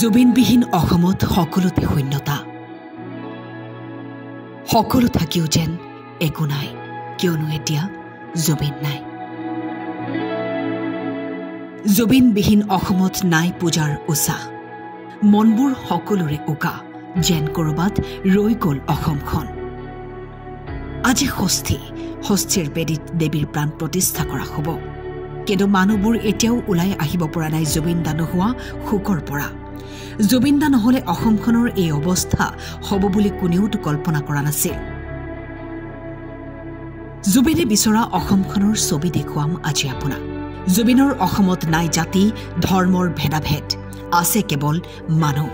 জুবিনবিহীন অসমত সকলোতে শূন্যতা সকলো থাকিও যেন একো নাই কিয়নো এতিয়া জুবিন নাই জুবিনবিহীন অসমত নাই পূজাৰ উষা মনবোৰ সকলোৰে উকা যেন কৰবাত ৰৈ গ'ল অসমখন আজি ষষ্ঠীৰ বেদীত দেৱীৰ প্ৰাণ প্ৰতিষ্ঠা কৰা হ'ব কিন্তু মানুহবোৰ এতিয়াও ওলাই আহিব পৰা নাই জুবিন দা নোহোৱা শোকৰ পৰা জুবিন দা নহলে অসমখনৰ এই অৱস্থা হ'ব বুলি কোনেওতো কল্পনা কৰা নাছিল জুবিনে বিচৰা অসমখনৰ ছবি দেখুৱাম আজি আপোনাক জুবিনৰ অসমত নাই জাতি ধৰ্মৰ ভেদাভেদ আছে কেৱল মানুহ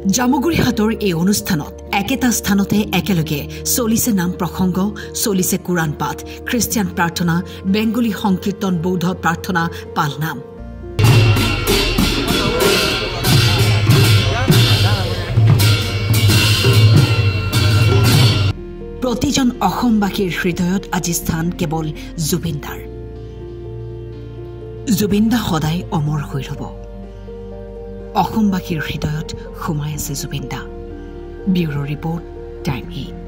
জামুগুৰিহাটৰ এই অনুষ্ঠানত একেটা স্থানতে একেলগে চলিছে নাম প্ৰসংগ চলিছে কুৰাণ পাঠ খ্ৰীষ্টিয়ান প্ৰাৰ্থনা বেংগলী সংকীৰ্তন বৌদ্ধ প্ৰাৰ্থনা পালনাম প্ৰতিজন অসমবাসীৰ হৃদয়ত আজি স্থান কেৱল জুবিনদাৰ জুবিনদা সদায় অমৰ হৈ ৰ'ব অসমবাসীৰ হৃদয়ত সোমাই আছে জুবিনদা ব্যুৰ' ৰিপৰ্ট টাইম 8